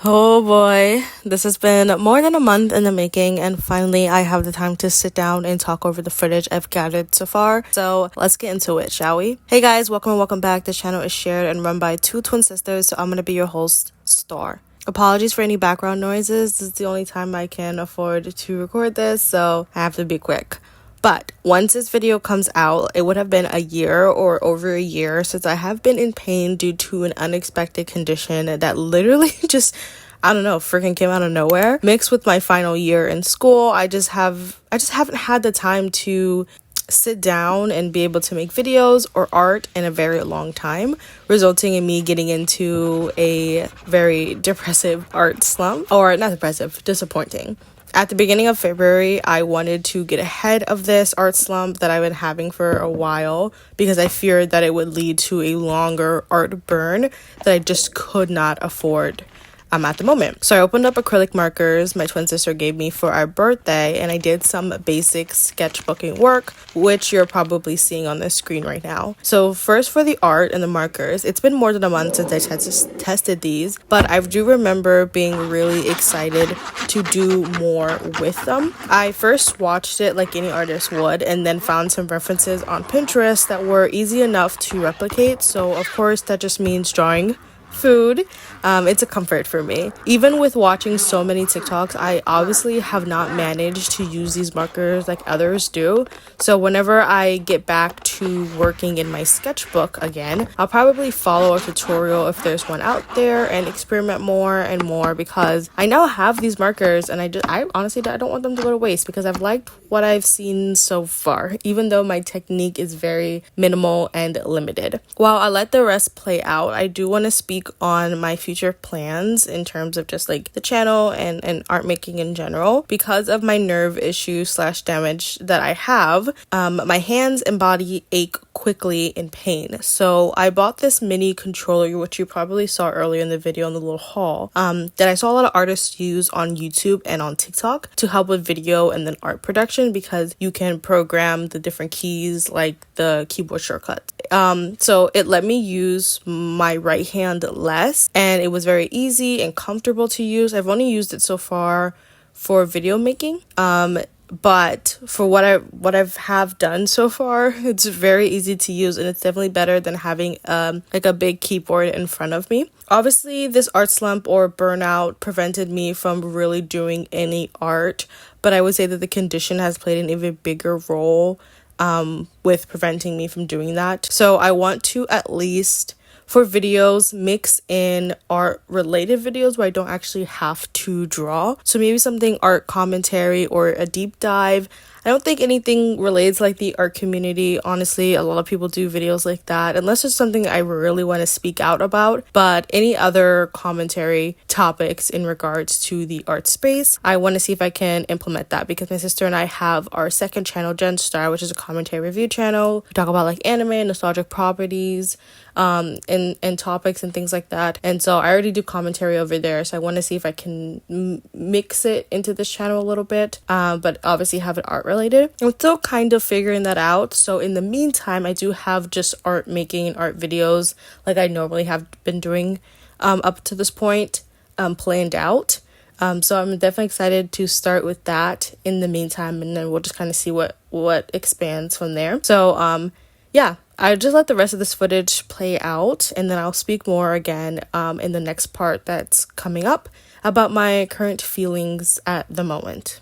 Oh boy, this has been more than a month in the making, and finally I have the time to sit down and talk over the footage I've gathered so far. So let's get into it, shall we? Hey guys, welcome and welcome back. This channel is shared and run by two twin sisters, so I'm gonna be your host, Star. Apologies for any background noises. This is the only time I can afford to record this, so I have to be quick. But once this video comes out, it would have been a year or over a year since I have been in pain due to an unexpected condition that literally just, I don't know, freaking came out of nowhere. Mixed with my final year in school, I just haven't had the time to sit down and be able to make videos or art in a very long time, resulting in me getting into a very depressive art slump. Or not depressive, disappointing. At the beginning of February, I wanted to get ahead of this art slump that I've been having for a while because I feared that it would lead to a longer art burn that I just could not afford at the moment. So I opened up acrylic markers my twin sister gave me for our birthday, and I did some basic sketchbooking work, which you're probably seeing on the screen right now. So first, for the art and the markers, it's been more than a month since I tested these, but I do remember being really excited to do more with them. I first watched it like any artist would, and then found some references on Pinterest that were easy enough to replicate. So of course that just means drawing food. It's a comfort for me. Even with watching so many TikToks, I obviously have not managed to use these markers like others do. So whenever I get back to working in my sketchbook again, I'll probably follow a tutorial if there's one out there and experiment more and more, because I now have these markers and I honestly don't want them to go to waste because I've liked what I've seen so far, even though my technique is very minimal and limited. While I let the rest play out, I do want to speak on my future plans in terms of just like the channel and art making in general. Because of my nerve issue / damage that I have, my hands and body ache quickly in pain. So I bought this mini controller, which you probably saw earlier in the video in the little haul, that I saw a lot of artists use on YouTube and on TikTok to help with video and then art production, because you can program the different keys like the keyboard shortcuts. So it let me use my right hand less, and it was very easy and comfortable to use. I've only used it so far for video making, but for what I've done so far, it's very easy to use, and it's definitely better than having like a big keyboard in front of me. Obviously, this art slump or burnout prevented me from really doing any art, but I would say that the condition has played an even bigger role with preventing me from doing that. So I want to, at least for videos, mix in art related videos where I don't actually have to draw. So maybe something art commentary or a deep dive. I don't think anything relates like the art community. Honestly, a lot of people do videos like that, unless it's something I really want to speak out about. But any other commentary topics in regards to the art space, I want to see if I can implement that, because my sister and I have our second channel, Gen Star, which is a commentary review channel. We talk about like anime, nostalgic properties, and topics and things like that. And so I already do commentary over there, so I want to see if I can mix it into this channel a little bit, but obviously have it art related. I'm still kind of figuring that out. So in the meantime, I do have just art making and art videos like I normally have been doing up to this point planned out. So I'm definitely excited to start with that in the meantime, and then we'll just kind of see what expands from there. So yeah, I just let the rest of this footage play out, and then I'll speak more again in the next part that's coming up about my current feelings at the moment.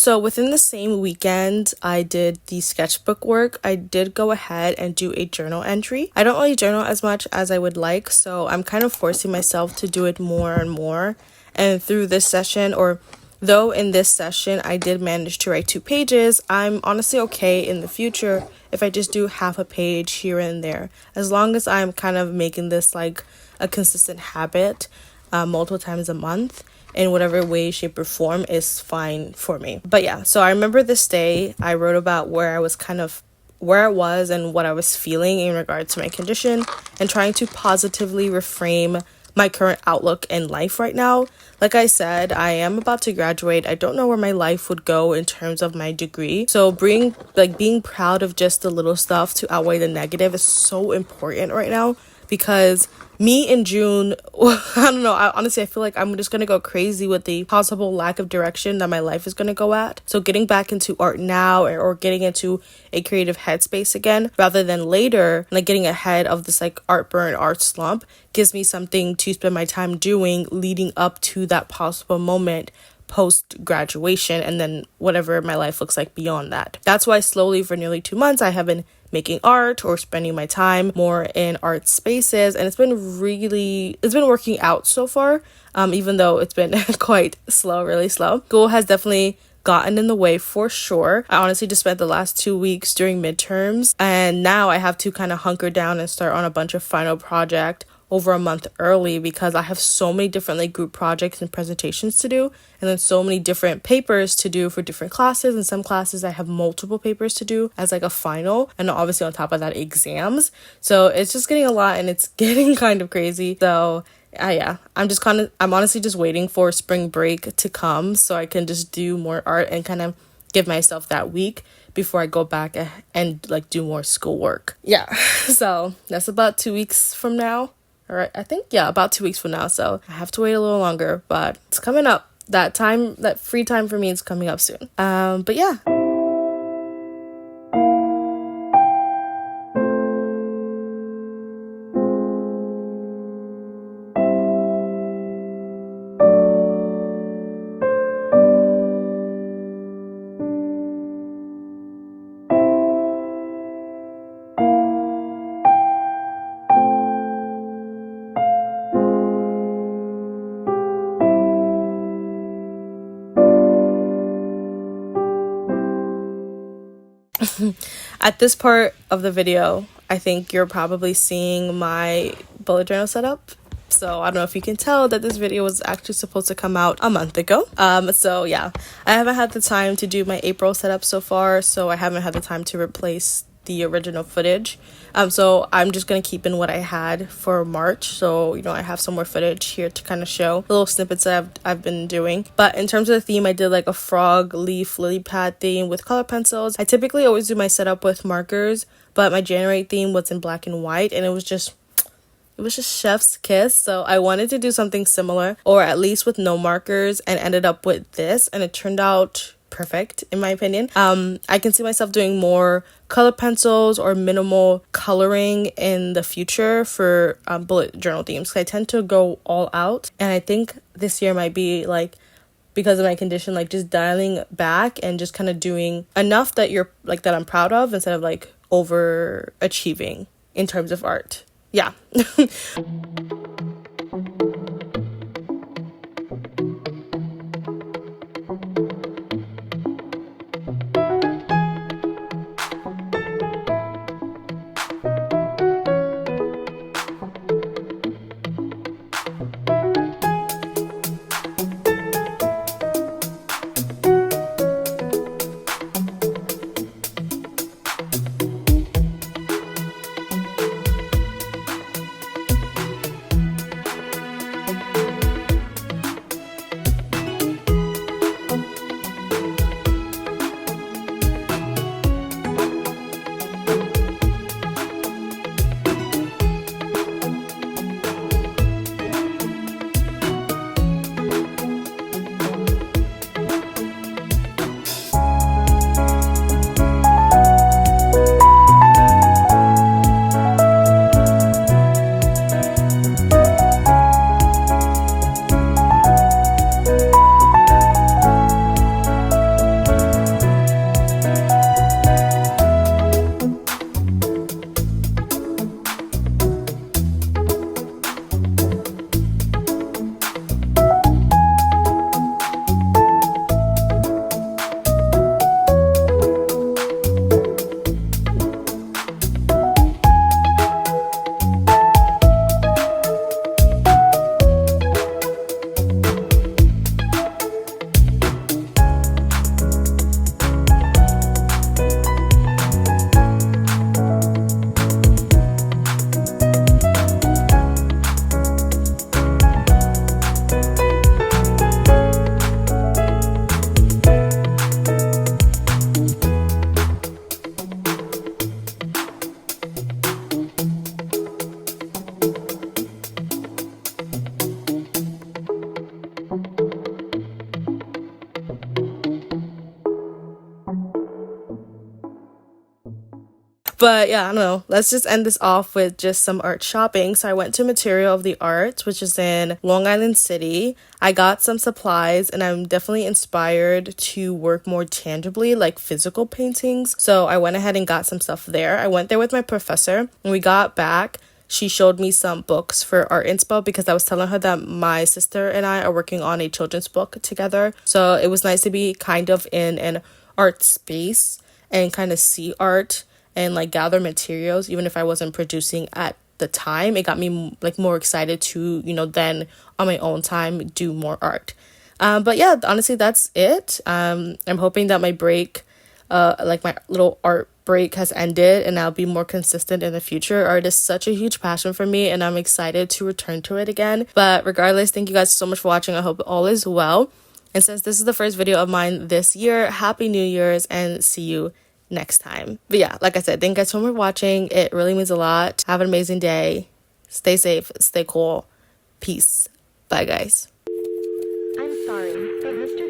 So within the same weekend I did the sketchbook work, I did go ahead and do a journal entry. I don't really journal as much as I would like, so I'm kind of forcing myself to do it more and more. And through this session, or though in this session I did manage to write 2 pages, I'm honestly okay in the future if I just do half a page here and there. As long as I'm kind of making this like a consistent habit multiple times a month in whatever way, shape, or form is fine for me. But yeah, so I remember this day I wrote about where I was and what I was feeling in regard to my condition, and trying to positively reframe my current outlook in life right now. Like I said, I am about to graduate. I don't know where my life would go in terms of my degree. So being proud of just the little stuff to outweigh the negative is so important right now, because me in June, I don't know, I feel like I'm just gonna go crazy with the possible lack of direction that my life is gonna go at. So getting back into art now, or getting into a creative headspace again rather than later, like getting ahead of this like art burn, art slump, gives me something to spend my time doing leading up to that possible moment post graduation, and then whatever my life looks like beyond that. That's why slowly for nearly 2 months I have been making art or spending my time more in art spaces, and it's been working out so far, even though it's been quite slow, really slow. School has definitely gotten in the way for sure. I honestly just spent the last 2 weeks during midterms, and now I have to kind of hunker down and start on a bunch of final project over a month early, because I have so many different like group projects and presentations to do, and then so many different papers to do for different classes. And some classes I have multiple papers to do as like a final, and obviously on top of that exams. So it's just getting a lot, and it's getting kind of crazy. So yeah, I'm honestly just waiting for spring break to come so I can just do more art and kind of give myself that week before I go back and like do more schoolwork. Yeah, so that's about 2 weeks from now. All right, I think, yeah, about 2 weeks from now. So I have to wait a little longer, but it's coming up. That free time for me is coming up soon. But yeah. At this part of the video, I think you're probably seeing my bullet journal setup. So I don't know if you can tell that this video was actually supposed to come out a month ago. So yeah, I haven't had the time to do my April setup so far, so I haven't had the time to replace the original footage. So I'm just gonna keep in what I had for March. So, you know, I have some more footage here to kind of show little snippets that I've been doing. But in terms of the theme, I did like a frog leaf lily pad theme with color pencils. I typically always do my setup with markers, but my January theme was in black and white, and it was just chef's kiss. So I wanted to do something similar, or at least with no markers, and ended up with this, and it turned out perfect in my opinion. I can see myself doing more color pencils or minimal coloring in the future for bullet journal themes, because I tend to go all out, and I think this year might be like, because of my condition, like just dialing back and just kind of doing enough that you're like that I'm proud of, instead of like overachieving in terms of art. Yeah. But yeah, I don't know. Let's just end this off with just some art shopping. So I went to Material of the Arts, which is in Long Island City. I got some supplies and I'm definitely inspired to work more tangibly, like physical paintings. So I went ahead and got some stuff there. I went there with my professor. When we got back, she showed me some books for art inspo because I was telling her that my sister and I are working on a children's book together. So it was nice to be kind of in an art space and kind of see art and like gather materials, even if I wasn't producing at the time. It got me like more excited to, then on my own time do more art. But yeah, honestly, that's it. I'm hoping that my break, like my little art break has ended and I'll be more consistent in the future. Art is such a huge passion for me and I'm excited to return to it again. But regardless, thank you guys so much for watching. I hope all is well. And since this is the first video of mine this year, Happy New Year's and see you next time. But yeah, like I said, thank you guys so much for watching. It really means a lot. Have an amazing day. Stay safe, stay cool. Peace. Bye guys. I'm sorry, but Mr.